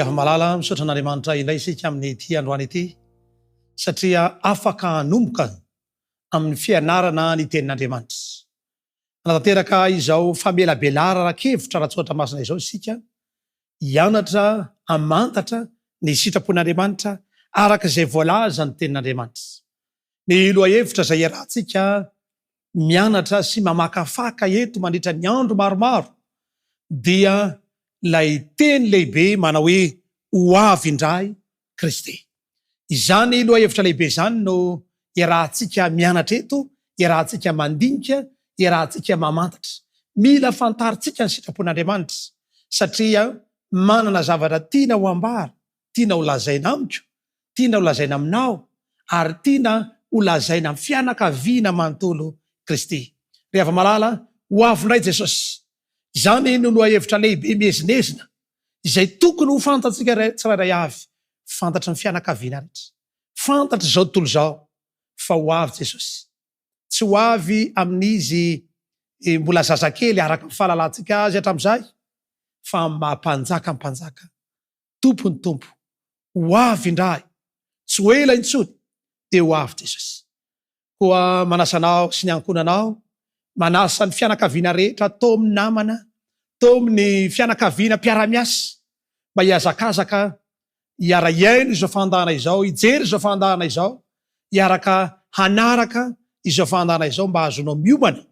Ria malala misaotra an'Andriamanitra indray isika amin'ny ity androany ity satria afaka hanomboka amin'ny fianarana ny tenin'Andriamanitra. Anatanteraka izao famelabelara rakevitra raha tsoatra masina izao isika hianatra hamantatra ny sitrapon'Andriamanitra araka izay voalaza ny tenin'Andriamanitra. Ny lohahevitra izay iarahantsika mianatra sy mamakafaka eto mandritra ny andro maromaro dia lay teny lehibe manao hoe ho avy indray Kristy. Izany lohahevitra lehibe izany no iarahantsika mianatra eto, iarahantsika mandinika, iarahantsika mamantatra. Mila fantaritsika ny sitrapon'Andriamanitra satria manana zavatra tiana ho ambara, tiana ho lazaina amiko, tiana ho lazaina aminao ary tiana ho lazaina amin'ny fianakaviana manontolo Kristy. Rehefa malala ho avy indray Jesosy. Izany no lohahevitra lehibe miezinezina izay tokony ho fantatsika tsirairay avy, fantatra ny fianakaviana rehetra, fantatra izao tontolo izao fa ho avy Jesosy. Tsy ho avy amin'izy mbola zazakely araka ny fahalalantsika azy hatramin'izay fa mampanjaka ny mpanjaka, tompony tompo, ho avy indray, tsy ho ela intsony dia ho avy Jesosy. Koa manasa anao sy ny ankonanao, manasa ny fianakaviana rehetra tao amin'ny namana, tao amin'ny fianakaviana mpiara-miasa mba hiazakazaka hiara-iaino izao fandahana izao, hijery izao fandahana izao, hiaraka hanaraka izao fandahana izao mba azonao miomana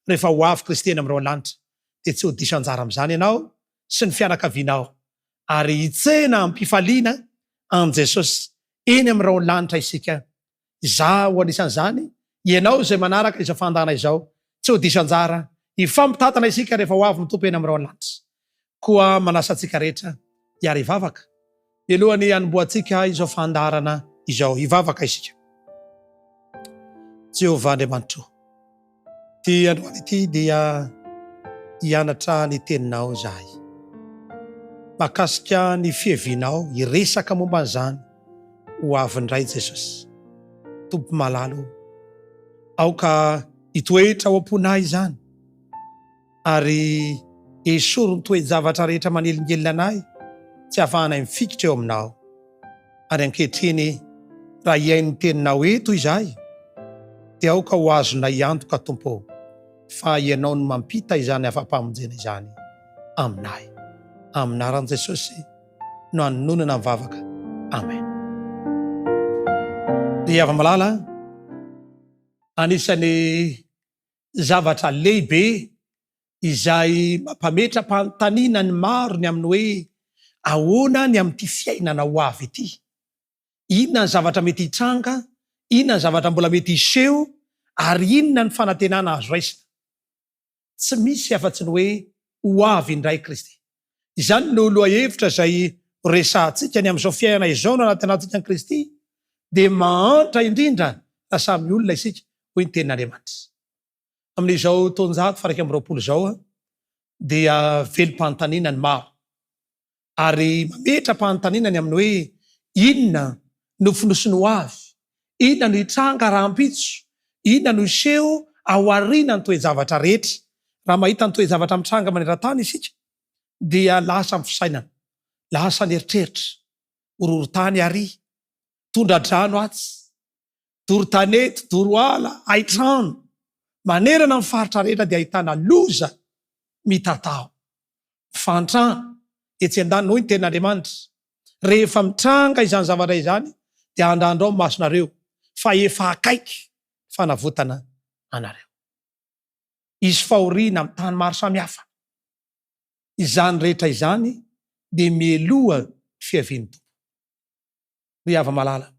rehefa ho avy Kristy eny amin'ireo lanitra. Dia tsy ho diso anjara amin'izany ianao sy ny fianakavianao ary hitsena ampifaliana an Jesosy eny amin'ireo lanitra isika. Izaho anisan'izany, ianao izay manaraka izao fandahana izao, tsy ho diso anjara hifampitatana isika rehefa ho avy mitompo eny amin'ireo lanitra. Koa manasa antsika rehetra hiara hivavaka mialohan'ny hanomboantsika izao fandarana izao. Hivavaka isika. Jehovah Andriamanitra, ty androany ity dia hianatra ny teninao zahay, makasika ny fihevinao, hiresaka momba an'izany ho avy indray Jesosy. Tompo malalo, aoka hitoetra ao am-ponahy izany ary esoro ny toe-javatra rehetra manelingelina anay tsy hahafahanay mifikitra eo aminao. Ary ankehitriny raha hiain'ny teninao eto izahay dia aoka ho azonay antoka Tompo fa ianao no mampita izany afa-pamonjena izany aminay. Aminaran'i Jesosy no anonona mivavaka. Amen. Dia ava-malala, anisan'ny zavatra lehibe izay mampametram-panontaniana ny maro ny amin'ny hoe ahoana ny amin'ity fiainana ho avy ity. Inona ny zavatra mety hitranga, inona ny zavatra mbola mety hiseho ary inona ny fanantenana azo raisina. Tsy misy afa-tsy ny hoe ho avy indray Kristy. Izany no lohahevitra izay resahantsika ny amin'izao fiainana izao no anatenantsika ny Kristy dia mahantra indrindra na samy olona isika hoy ny tenin'Andriamanitra. Amin'izao taonjato faha 120 izao dia velom-panontaniana ny maro ary mametra-panontaniana ny amin'ny hoe inona no fonosiny ho avy, inona no hitranga rahampitso, inona no hiseho ao aoriana ny toe-javatra rehetra. Raha mahita ny toe-javatra mitranga maneran-tany isika dia lasa mifisainana, lasa ny eritreritra, horohorontany ary, tondra-drano atsy, doro-tanety, doro-ala, aitrano, manerana ny faritra rehetra dia ahitana loza mitatao, mifantrana etsy an-daniny hoy ny tenin'Andriamanitra. Rehefa mitranga izany zavatra izany dia andrandrao ny masonareo fa efa akaiky fanavotana anareo. Izy fahoriana amin'ny tany maro samihafa. Izany rehetra izany dia mieloha fiaviany Tompo. Ry ava-malala,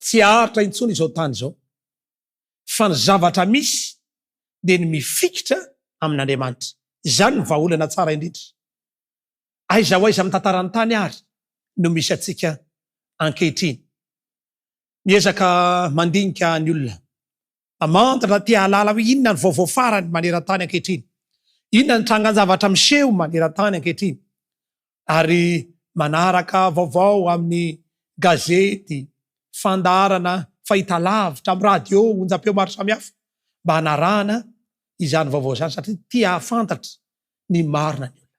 tsy aritra intsony izao tany izao fa ny zavatra misy dia ny mifikitra amin'Andriamanitra. Izany ny vahaolana tsara indrindra. Aiza ho aiza amin'ny tantarany tany ary no misy atsika ankehitriny. Miezaka mandinika ny olona, amantatra tia halala hoe inona ny vaovao farany maneran-tany ankehitriny, inona ny trangan-javatra miseho maneran-tany ankehitriny, ary manaraka vaovao amin'ny gazety, fandarana fahitalavitra, amin'ny radio, onjam-peo maro samihafa mba hanarahana izany vaovao izany satria tia hafantatra ny marina ny olona,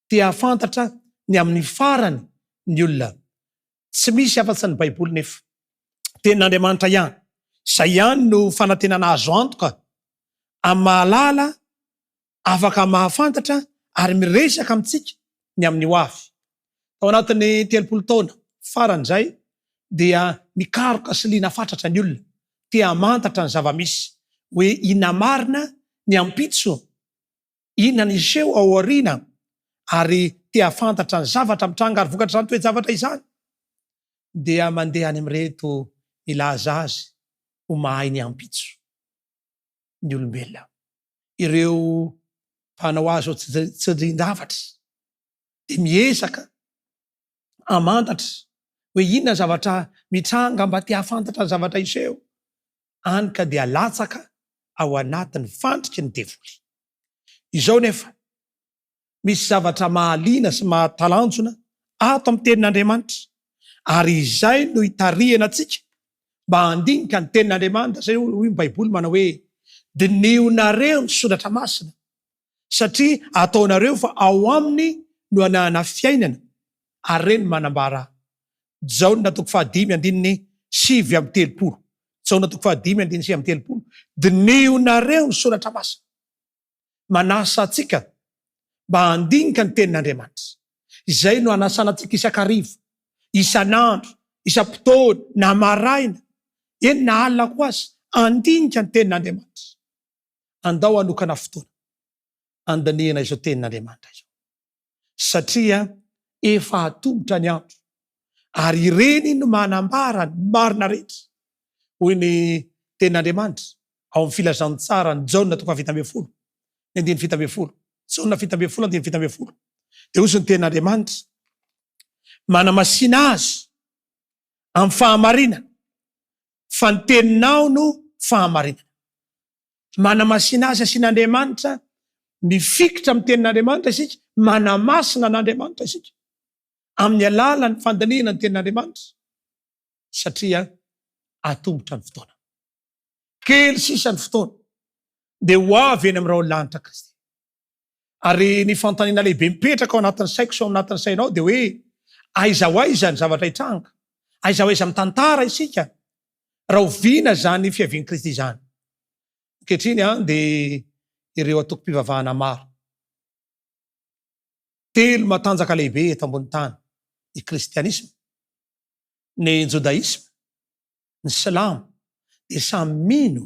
tia hafantatra ny amin'ny farany ny olona tsy misy afa-tsy ny baiboly nefa tenin'Andriamanitra ihany. Zay ihany no fanantenana azo antoka amin'ny mahalala, afaka mahafantatra ary miresaka amintsika ny amin'ny ho avy. Ao anatin'ny 30 taona faran'izay dia mikaroka sy liana fatratra ny olona, tia mantatra ny zava-misy hoe inona marina ny ampitso, inona ny iseho ao aoriana, ary tia fantatra ny zavatra mitranga ary vokatra izany toe-javatra izany, dia mandeha any amin'ireto ilaza azy ho mahay ny ampitso ny olombelona. Ireo mpanao azy ao tsy rindavatra dia miezaka amantatra hoe inona zavatra mitranga mba tia fantatra ny zavatra iseho, any ka dia latsaka ao anatin'ny fandriky ny devoly. Izao nefa misy zavatra mahaliana sy mahatalanjona ato amin'ny tenin'Andriamanitra, ary izay no hitarihana antsika mba handinika ny tenin'Andriamanitra. Zay hoy ny baiboly manao hoe dinionareo ny soratra masina satria ataonareo fa ao aminy no anahana fiainana, ary reny manambara. Jaona 5:7-30. Jaona 5:7-30. Dinionareo ny soratra masina. Manasa atsika mba handinika ny tenin'Andriamanitra. Izay no anasana atsika isakarivo, isanandro, isam-potoana, na maraina, eny na alina ko azy, andinika ny tenin'Andriamanitra. Andao anokana fotoana andinihana izao tenin'Andriamanitra izao, satria efa atombotra ny andro, ary ireny no manambara ny marina rehetra. Hoy ny tenin'Andriamanitra ao amin'ny filazantsara ny Jaona 5:20, ny 9:20, Jaona 5:20, 9:20. Dia hoy ny tenin'Andriamanitra, manamasina azy amin'ny fahamarinana, fa ny teninao no fahamarinana. Manamasina azy asian'Andriamanitra, mifikitra amin'ny tenin'Andriamanitra isika, manamasina an'Andriamanitra isika amin'ny alalan'ny fandinihana ny tenin'Andriamanitra, satria atombotra ny fotoana. Kely sisa ny fotoana dia ho avy eny amin'irao lanitra Kristy. Ary ny fantaniana lehibe mipetraka ao anatin'ny saiko sy ao anatin'ny sainao dia hoe aiza ho aiza ny zavatra hitranga, aiza ho aiza mitantara isika raha oviana zany fiavian'i Kristy izany. Ankehitriny dia ireo atoko-pivavahana maro, 3 matanjaka lehibe eto ambony tany: ny kristianisma, ny jodaisma, ny silamo, dia samy mino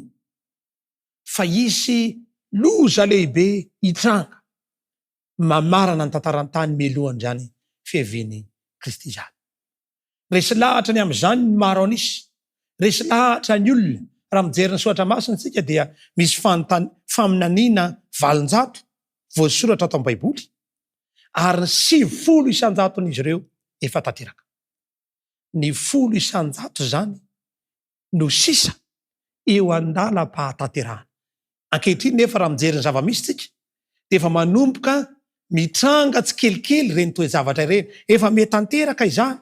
fa isy loza lehibe hitranga mamarana ny tantarany tany milohan' zany fiavian'i Kristy izany. Resy lahatra ny amin'izany ny maro anisy, resy lahatra ny olona. Raha mijery ny soratra masina tsika dia misy faminaniana 700 voasoratra ato amin'ny baiboly, ary 900 isanjaton'izy ireo efa tanteraka. Ny 10 isanjato zany no sisa eo andalam-pahatanterahana. Ankehitriny nefa raha mijery ny zava-misy tsika dia efa manomboka mitranga tsy kelikely reny toe-javatra ireny, efa metanteraka izany.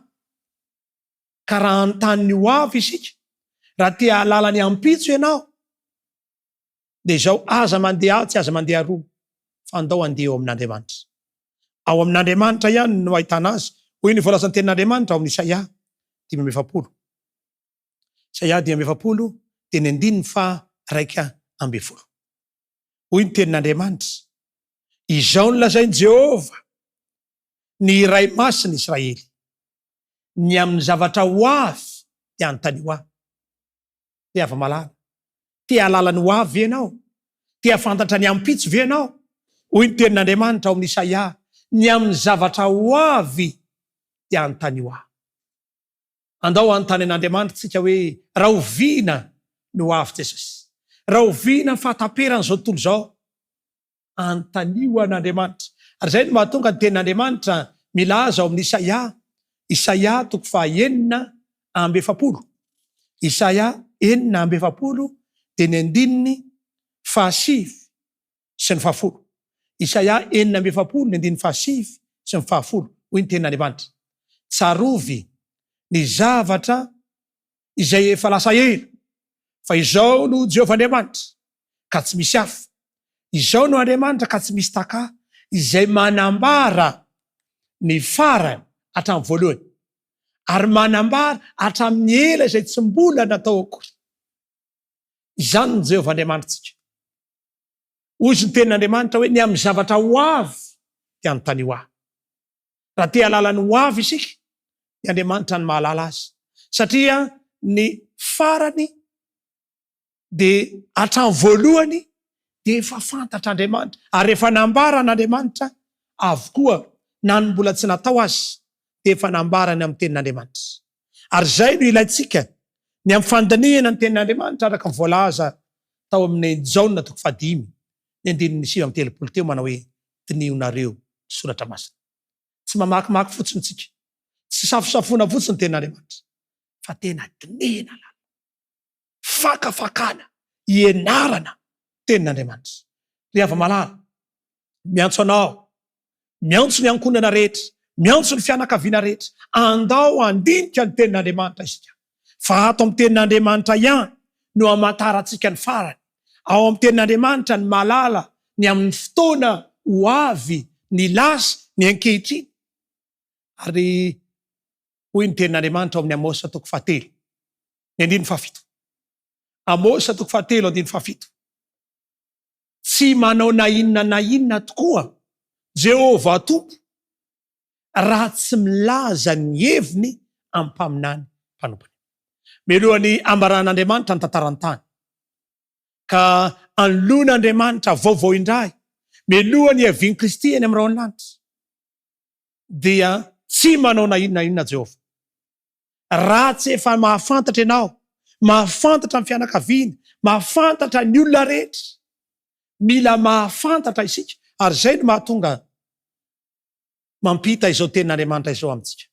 Ka raha anontany ho avy isika, raha tia halala ny ampitso ianao, dia izao aza mandeha tsy aza mandeha roa, fa andao andeha ao amin'Andriamanitra. Ao amin'Andriamanitra ihany no ahitana azy. Hoy ny voalazan'ny tenin'Andriamanitra ao amin'ny Isaia 5:20. Isaia 5:20 dia ny 9:1. Hoy ny tenin'Andriamanitra, izao no lazainy Jehova, ny iray masiny Israely, ny amin'ny zavatra ho avy dia anontany ho avy. Tia ava malala, tia halala ny ho avy ve ianao? Tia fantatra ny ampitso ve ianao? Hoy ny tenin'Andriamanitra ao amin'ny Isaia, ny amin'ny zavatra ho avy dia anontany ho avy. Andao anontany an'Andriamanitra tsika hoe raha oviana no ho avy Jesosy, raha oviana ny fahataperana izao tontolo izao, anontanio an'Andriamanitra. Ary izay no mahatonga ny tenin'Andriamanitra milaza ao amin'ny Isaia 9:7. Isaia 9:7 dia ny 9:7 sy ny 10. Isaia 9:7, ny 9:7 sy ny 10. Hoy ny tenin'Andriamanitra, tsarovy ny zavatra izay efa lasa ela, fa izao no Jehovah Andriamanitra ka tsy misy hafa, izao no Andriamanitra ka tsy misy taka, izay manambara ny farany hatramin'ny voalohany ary manambara hatramin'ny ela izay tsy mbola natao akory. Izany ny Jehovah Andriamanitsika. Ozy ny tenin'Andriamanitra hoe ny amin'ny zavatra ho avy dia anontany ho ahy. Raha te halalany ho avy isika, ny Andriamanitra ny mahalala azy. Satria ny farany dia hatramin'ny voalohany dia efa fantatr'Andriamanitra. Ary efa nambara n'Andriamanitra avokoa na ny mbola tsy natao azy dia efa nambarany amin'ny tenin'Andriamanitra. Ary izay no ilayntsika ny amin'ny fandinihana ny tenin'Andriamanitra araka ny voalaza tao amin'ny Jaona 5:9-10 teo manao hoe dinihonareo soratra masina. Tsy mamakimaky fotsiny tsika, tsy safosafona fotsiny ny tenin'Andriamanitra, fa tena dinihana lala, fakafakana, ienarana tenin'Andriamanitra. Ry hava-malala, miantso anao, miantso ny ankonana rehetra, miantso ny fianakaviana rehetra, andao andinika ny tenin'Andriamanitra isika. Fa ato amin'ny tenin'Andriamanitra ihany no amantarantsika ny farany. Ao amin'ny tenin'Andriamanitra ny malala ny amin'ny fotoana ho avy, ny lasa, ny ankehitriny. Ary hoy ny tenin'Andriamanitra ao amin'ny Amosa 7:7. Amosa 7:7. Tsy manao na inona tokoa Jehovah Tompo raha tsy milaza ny heviny amin'ny mpaminany mpanompony. Mialohan'ny ambaran'Andriamanitra ny tantarany tany ka anoloan'Andriamanitra vaovao indray mialohan'ny hiavian'i Kristy eny amin'ny raon'anitra dia tsy manao na inona Jehovah. Raha tsy efa mahafantatra ianao, mahafantatra ny fianakaviana, mahafantatra ny olona rehetra, mila mahafantatra isika. Ary izay no mahatonga mampita izao tenin'Andriamanitra izao amintsika.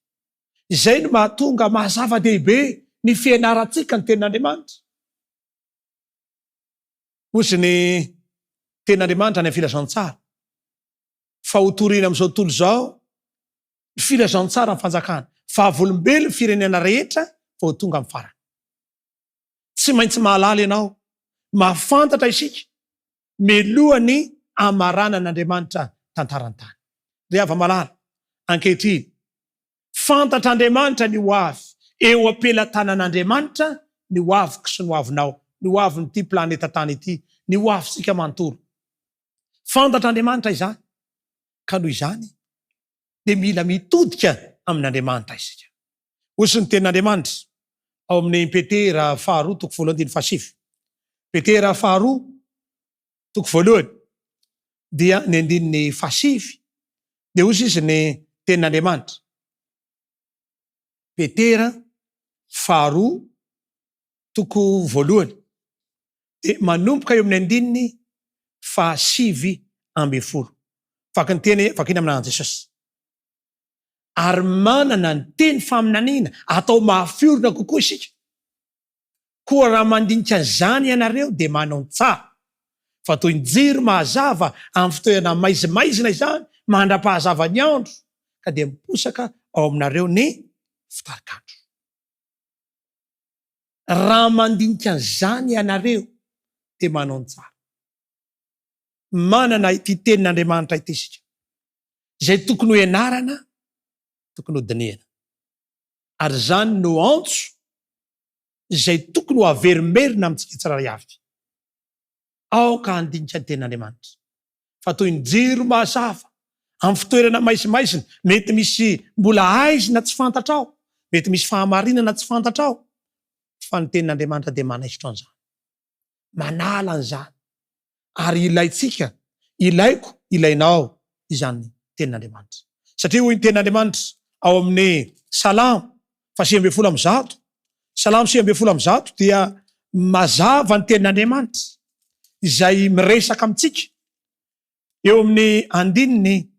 Izay no mahatonga mahazava-dehibe ny fianarantsika ny tenin'Andriamanitra. Ozy ny tenin'Andriamanitra ny filazantsara fa hotoriana amin'izao tontolo izao, ny filazantsara ny fanjakana fa avolombelo ny firenena rehetra fa ho tonga amin'ny farany. Tsy maintsy mahalala ianao, mahafantatra isika mialohan'ny amaranan'Andriamanitra tantarany tany. Ry hava-malala, ankehitriny fantatr'Andriamanitra ny ho avy, eo am-pelantanan'Andriamanitra ny ho aviko sy ny ho avinao, ny ho avin'ity planeta tany ity, ny ho avitsika manontolo. Fantatr'Andriamanitra izany, ka noho izany dia mila mitodika amin'Andriamanitra isika. Ozy ny tenin'Andriamanitra ao amin'ny Petera 2:1-7. Petera 2:1 dia ny 9-7 dia ozy izy ny tenin'Andriamanitra. Petera 2:1 dia manomboka eo amin'ny 9-7. Faky ny teny vakina amin'an'i Jesosy. Ary manana ny teny faminaniana atao mahafiorina kokoa isika. Koa raha mandinika izany ianareo dia manao ny tsara. Fa toy ny jiro mahazava amin'ny fotoana maizimaizina izany, mandra-pahazava ny andro, ka dia miposaka ao aminareo ny fitarikandro. Raha mandinika izany ianareo dia manao ny tsara. Manana ity tenin'Andriamanitra ity isika. Izay tokony ho ianarana, tokony ho dinihana. Ary izany no antso izay tokony ho averimerina amintsika tsirairay avy. Aoka handinika ny tenin'Andriamanitra. Fa toy ny jiro mahazava amin'ny fitoerana maizimaizina, mety misy mbola aizina tsy fantatrao, mety misy fahamarinana tsy fantatrao, fa ny tenin'Andriamanitra dia manaisitra an'izany, manala an'izany. Ary ilayntsika, ilaiko, ilainao izany tenin'Andriamanitra. Satria hoy ny tenin'Andriamanitra ao amin'ny Salamo 100:100, Salamo 100:100 dia mazava ny tenin'Andriamanitra izay miresaka amintsika eo amin'ny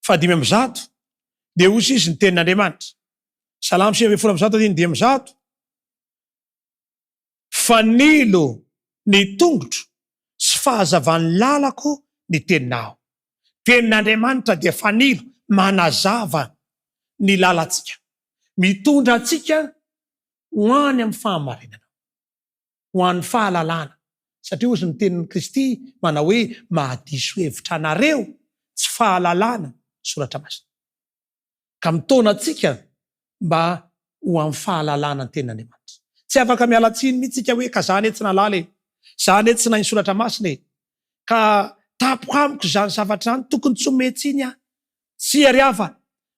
5:5 dia ozy izy ny tenin'Andriamanitra. Salamo 100:100 fanilo ny tongotro sy fahazavan'ny lalako ny teninao. Tenin'Andriamanitra dia fanilo manazava ny lalantsika, mitondra antsika ho any amin'ny fahamarinana, ho an'ny fahalalana. Satria ozy ny tenin'i Kristy manao hoe mahadiso hevitra anareo tsy fahalalana soratra masina. Ka mitona atsika mba ho amin'ny fahalalana ny tenin'Andriamanitra. Tsy afaka mialatsiny mihitsika hoe ka zany etsy nalala zany etsy na ny soratra masina ka tapoamiko zany zavatra any tokony tsy ometsiny tsy ariava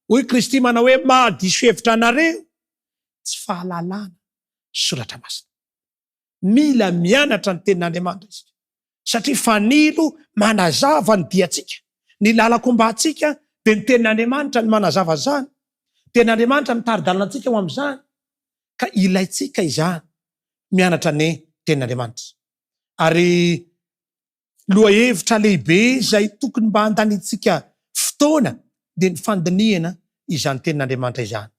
hoy Kristy manao hoe mahadiso hevitra anareo tsy fahalalana soratra masina. Mila mianatra ny tenin'Andriamanitra isika satria fanilo manazava ny diatsika, ny lalakombatsika dia ny tenin'Andriamanitra ny manazava zany. Tenin'Andriamanitra mitary-dalana antsika ho amin'izany ka ilaitsika izany mianatra ny tenin'Andriamanitra. Ary lohahevitra lehibe izay tokony mba handanitsika fotoana dia ny fandiniana izany tenin'Andriamanitra izany.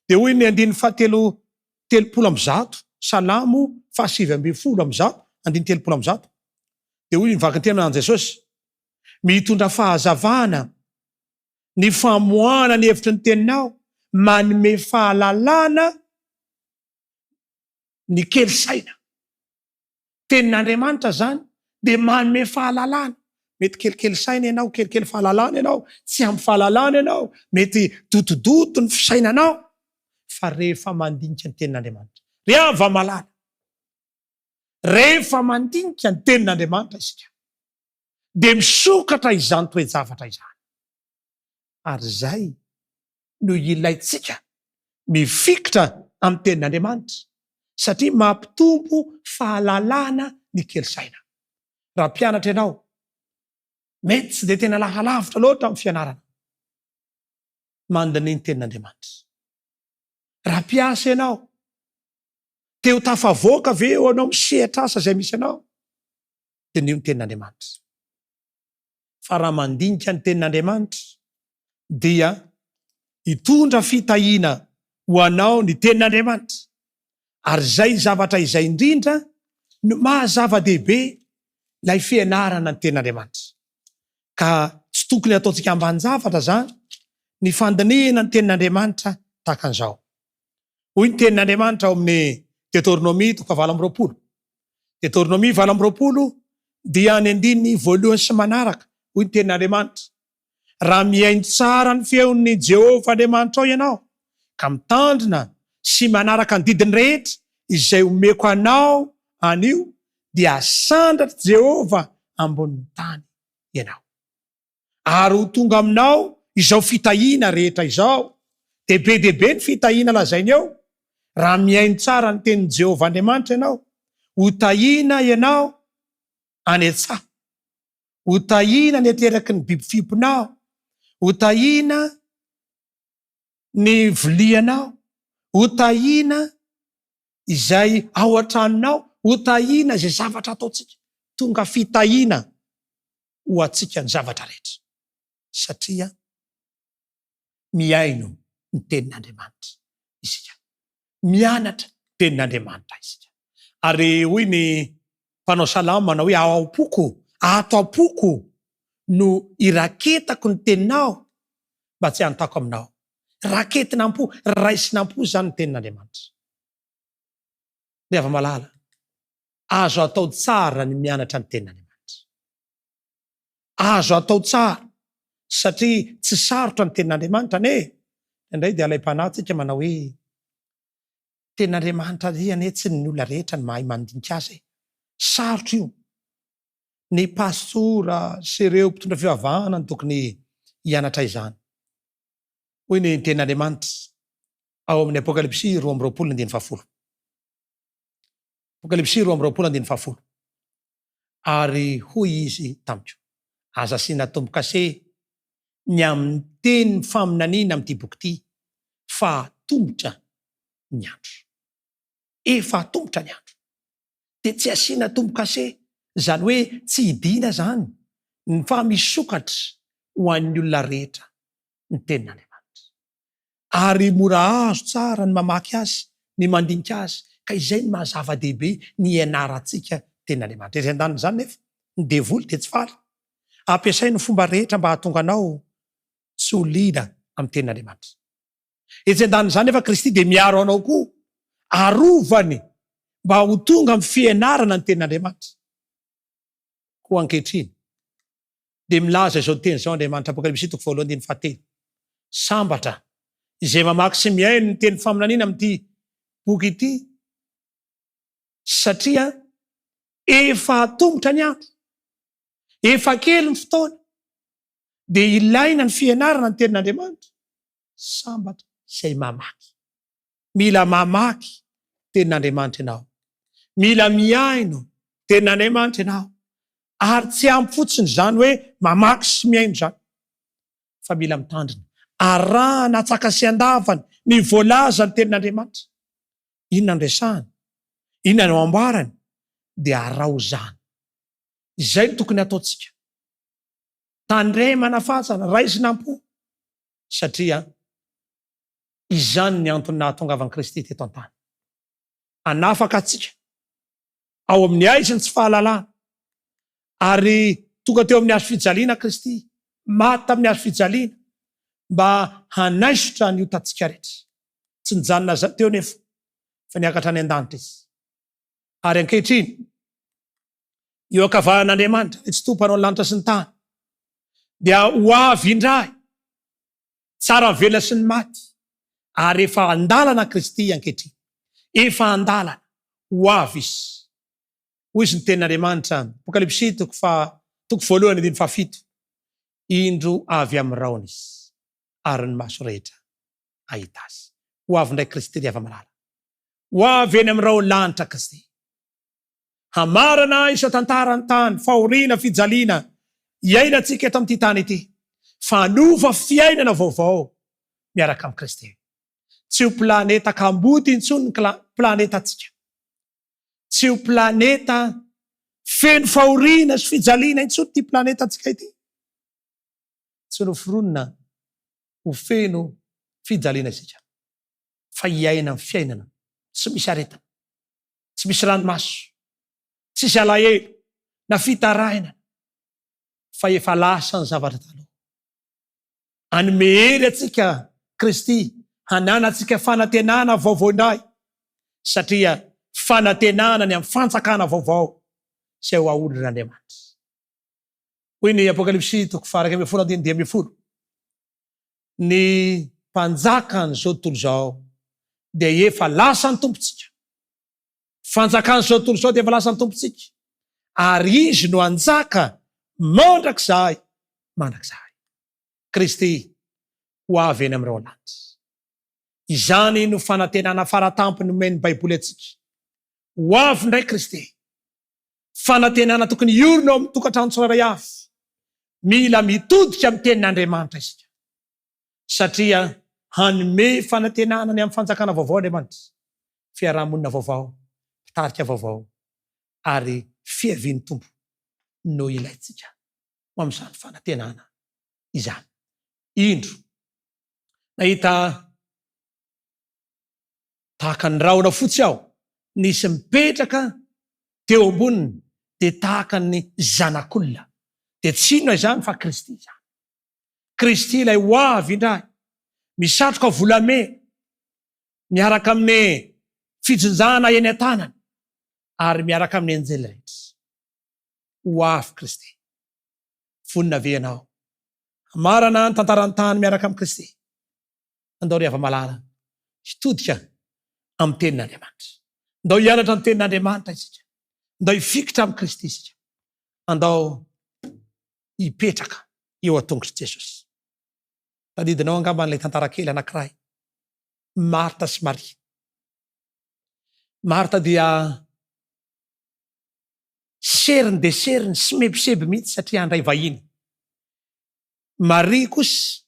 Dia hoy ny 130 Salamo 130 dia hoy nivaky ny tena Jesosy, mitondra fahazavana ny famoahana ny hevitry ny teninao, manome fahalalana ny kely saina. Tenin'Andriamanitra zany dia manome fahalalana. Mety kelikely saina ianao, kelikely fahalalana ianao, tsy ampy fahalalana ianao, mety dotodoto ny fisainanao, fa rehefa mandinika ny tenin'Andriamanitra, rehefa malala, rehefa mandinika ny tenin'Andriamanitra isika dia misokatra izany toe-javatra izany. Ary zay no ilaitsika mifikitra amin'ny tenin'Andriamanitra satria mampitombo fahalalana ny kely saina. Raha mpianatra ianao mety tsy dia tena lahalavitra loatra amin'ny fianarana, mandinihy ny tenin'Andriamanitra. Raha mpiasa ianao te ho tafavoaka ve eo anao misehatra asa izay misy anao, dia nio ny tenin'Andriamanitra. Fa raha mandinika ny tenin'Andriamanitra dia hitondra fitahiana ho anao ny tenin'Andriamanitra. Ary zay zavatra izay indrindra no mahazava-dehibe ilay fianarana ny tenin'Andriamanitra. Ka tsy tokony ataontsika ambanin-javatra zany ny fandinihana ny tenin'Andriamanitra tahaka an'izao. Hoy ny tenin'Andriamanitra ao amin'ny Deutéronomie 20. Deutéronomie 20 dia ny 1 sy manaraka. Hoy ny tenin'Andriamanitra, raha miaino tsara ny feon'ny Jehovah Andriamanitra ao ianao ka mitandrina sy manaraka ny didiny rehetra izay omeko anao anio, dia asandratry Jehovah ambonin'ny tany ianao. Ary ho tonga aminao izao fitahiana rehetra izao. Dia be dehibe ny fitahiana lazainy eo. Raha miaino tsara ny tenin'i Jehovah Andriamanitra ianao, ho tahiana ianao any an-tsaha, ho tahiana ny ateraky ny biby fiompinao, ho tahiana ny vilianao, ho tahiana izay ao an-tranonao, ho tahiana izay zavatra ataotsika. Tonga fitahiana ho atsika ny zavatra rehetra satria miaino ny tenin'Andriamanitra isika, mianatra tenin'Andriamanitra isika. Ary hoy ny mpanao salamo manao hoe ao-poko, ato am-poko no iraketako ny teninao mba tsy hanontako aminao. Raketinam-po, raisinam-po zany ny tenin'Andriamanitra. Rehefa malala, azo atao tsara ny mianatra ny tenin'Andriamanitra. Azo atao tsara satria tsy sarotra ny tenin'Andriamanitra indray dia alay-panahy manao hoe tenin'Andriamanitra ane tsy ny olona rehetra ny mahay mandinika azy. Sarotra io. Ny pastora sy ireo mpitondra fivavahana ny tokony hianatra izany. Hoy ny tenin'Andriamanitra ao amin'ny Apokalipsy 2:20. Apokalipsy 2:20. Ary hoy izy tamiko, aza asiana tombo-kase ny amin'ny teny ny faminaniana amin'ity boky ity, fa atombotra ny andro. Efa atombotra ny andro. Dia tsy asiana tombo-kase, zany hoe tsy hidina zany fa misokatra ho an'ny olona rehetra ny tenin'Andriamanitra. Ary mora azo tsara ny mamaky azy, ny mandinika azy, ka izay ny mahazava-dehibe ny ianarantsika tenin'Andriamanitra. Izay andaniny zany nefa ny devoly dia tsy faly. Ampiasai ny fomba rehetra mba hahatonga anao tsy ho lina amin'ny tenin'Andriamanitra. Etsy andaniny zany nefa Kristy dia miaro anao koa, arovany mba ho tonga amin'ny fianarana ny tenin'Andriamanitra. Ho ankehitriny dia milaza izao teny zao Andriamanitra Apokalipsy 1:7. Sambatra izay mamaky sy miaino ny teny faminaniana amin'ity boky ity, satria efa atombotra ny andro, efa kely ny fotoana, dia ilaina ny fianarana ny tenin'Andriamanitra. Sambatra izay mamaky, mila mamaky tenin'Andriamanitra ianao, mila miaino tenin'Andriamanitra ianao, ary tsy ampy fotsiny zany hoe mamaky sy miaino zany, fa mila mitandrina arahana atsaka sy andavany ny voalaza ny tenin'Andriamanitra. Inona no resahany, inona no ambarany, dia arao zany. Izay no tokony ataontsika, tandremana fatsana, raisinam-po, satria izany ny antony nahatongavan'i Kristy teto an-tany. Hanafaka atsika ao amin'ny aiziny tsy fahalalana, ary tonga teo amin'ny hazo fijaliana Kristy, maty tamin'ny hazo fijaliana mba hanaisotra ny otatsika rehetra. Tsy nijanona teo nefa, fa niakatra any an-danitra izy. Ary ankehitriny eo akavahan'Andriamanitra tsy tompanao ny lanitra sy ny tany, dia ho avy indray tsara vela sy ny maty, ary efa andalana Kristy ankehitriny, efa andalana ho avy izy. Hoy izy ny tenin'Andriamanitra Apokalipsy 1:7, indro avy amin'ny raony izy, ary ny maso rehetra ahita azy. Ho avy indray Kristy rehefa malala, ho avy eny amin'ny raony lanitra Kristy, hamarana isa-tantarany tany, fahoriana, fijaliana, iainantsika eto amin'ity tany ity, fanova fiainana vaovao miaraka amin'ny Kristy. Tsy ho planeta kamboty intsony ny planetantsika, tsy ho planeta feno fahoriana sy fijaliana intsony ty planetantsika ity, tsy ho foronina ho feno fijaliana isika, fa iaina amin'ny fiainana tsy misy aretana, tsy misy ranomaso, tsy misy alahelo na fitarahina, fa efa lasa ny zavatra taloha. Hanome hery atsika Kristy, hananatsika fanantenana vaovao indray, satria fanantenana ny amin'ny fanjakana vaovao izay ho ahodin'Andriamanitra. Hoy ny Apokalipsy 1:10, ny mpanjakany zao tontolo zao dia efa lasa ny tompontsika, fanjakany zao tontolo zao dia efa lasa ny tompontsika, ary izy no anjaka mandrakizay mandrakizay. Kristy ho avy eny amin'ireo lanitra. Izany no fanantenana faratampony nomen'ny Baiboly atsika. Ho avy indray Kristy, fanantenana tokony iorina ao amin'ny tokantrano tsirairay avy. Mila mitodika amin'ny tenin'Andriamanitra isika, satria hanome fanantenana ny amin'ny fanjakana vaovao Andriamanitra, fiarahamonina vaovao, fitarika vaovao, ary fiaviany tompo no ilaitsika ho amin'izany fanantenana izany. Indro nahita tahaka ny rahona fotsy aho, nisy mipetraka teo amboniny, dia tahaka ny zanak'olona, dia tsy inona izany fa Kristy izany. Kristy ilay ho avy indray, misatroka volamena, miaraka amin'ny fijinjahana eny an-tanany, ary miaraka amin'ny anjely rehetra. Ho avy Kristy. Vonina ve ianao hamarana ny tantarany tany miaraka amin'ny Kristy? Andao rehefa malala, hitodika amin'ny tenin'Andriamanitra, andao hianatra ny tenin'Andriamanitra isika, andao hifikitra amin'ny Kristy isika, andao hipetraka eo an-tongotry Jesosy. Tadidinao angamba n'ilay tantara kely anankiray, Marta sy Maria. Marta dia seriny de seriny sy mebiseby mihitsy satria handray vahiny. Maria kosa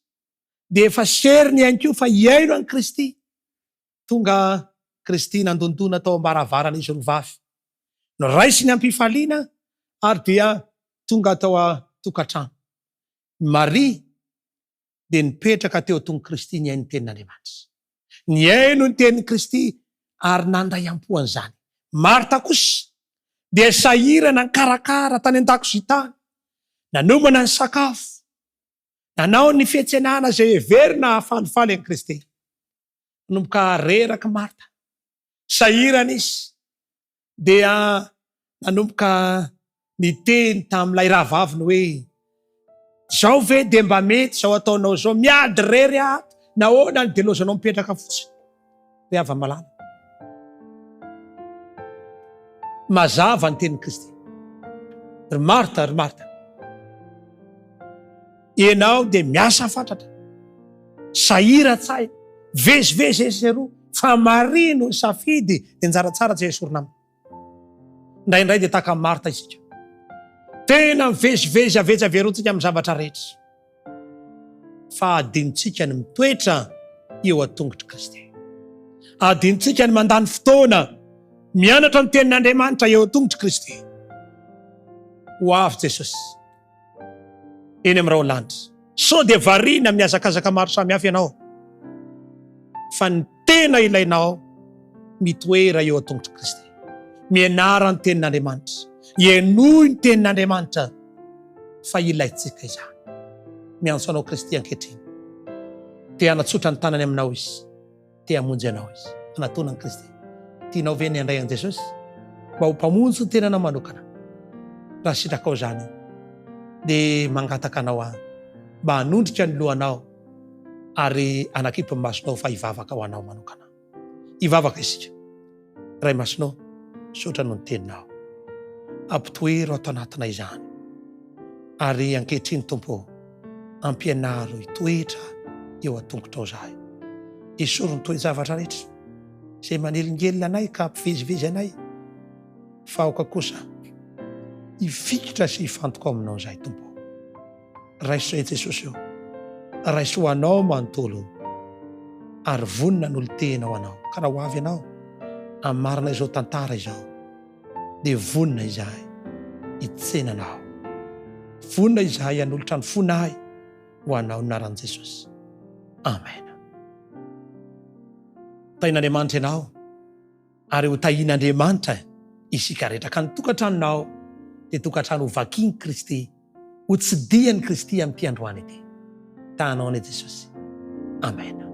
dia efa seriny ihany koa fa hiaino an'i Kristy. Tonga Kristy nandondona tao ambaravarana izy ro vavy, no raisiny ampifaliana, ary dia tonga tao a-tokantrano. Maria dia nipetraka teo tonga Kristy niaino ny tenin'Andriamanitra, niaino ny tenin'i Kristy, ary nandray ampoan'izany. Marta kosa dia sahirana ny karakara tany an-dakozia tany, nanomana ny sakafo, nanao ny fiantsenana izay heverina hahafalifaly an'i Kristy. Nomboka reraka Marta, sahirana izy, dia nanomboka niteny tamin'ilay rahavaviny hoe, zao ve de mba mety zao ataonao zao miady rery ato nahoana ny delozanao mipetraka fotsiny re ava malala mazava ny tenin'i Kristy. Ry Marta ianao de miasa fantatra sahira tsay vezivezy eseroa fa marino safidy de njaratsara tsy esorina aminy. Indraindray de taka Marta isika tena mivezivezy avejaveroantsika amin'ny zavatra rehetra fa adinontsika ny mitoetra eo atongotry Kristy. Adinontsika ny mandany fotoana mianatra ny tenin'Andriamanitra eo atongotry Kristy. Ho avy Jesosy eny amin'ny rao lanitra so de variana miazakazaka maro samy hafa ianao fa ny tena ilainao mitoera eo atongotry Kristy, mianara ny tenin'Andriamanitra, ienoy ny tenin'Andriamanitra fa ilaitsika izany. Miantso anao Kristy ankehitriny, te hanatsotra ny tanany aminao izy, te hamonjy anao izy. Anatoana ny Kristy, tianao ve ny andray an Jesosy mba ho mpamonjy ny tenanao manokana? Raha sitrakao zany de mangataka anao mba hanondrika ny lohanao ary anakipy ny masonao fa hivavaka ho anao manokana. Hivavaka isika. Ray masonao, sotra no ny teninao, ampitoero atao anatina izany ary ankehitriny Tompo ampianaro hitoetra eo atongotrao zahay. Isoro ny toy zavatra rehetra izay manelingelina anay ka ampivezivezy anay fa aoka kosa hifikitra sy hifantoko aminao zahay Tompo. Raiso zay Jesosy eo, raiso anao manontolo ary vonina n'olo-tena ho anao. Ka raha ho avy ianao amin'ny marina izao tantara izao de vonina izahay hitsenanao, vonina izahay hanolotra ny fonahy ho anao naran'i Jesosy. Amen. Tain'Andriamanitra ianao ary ho tahin'Andriamanitra isika rehetra. Ka ny tokantranonao de tokantrano ho vakian'i Kristy, ho tsidian'i Kristy amin'ity androany ity. Tanao ane Jesosy. Amen.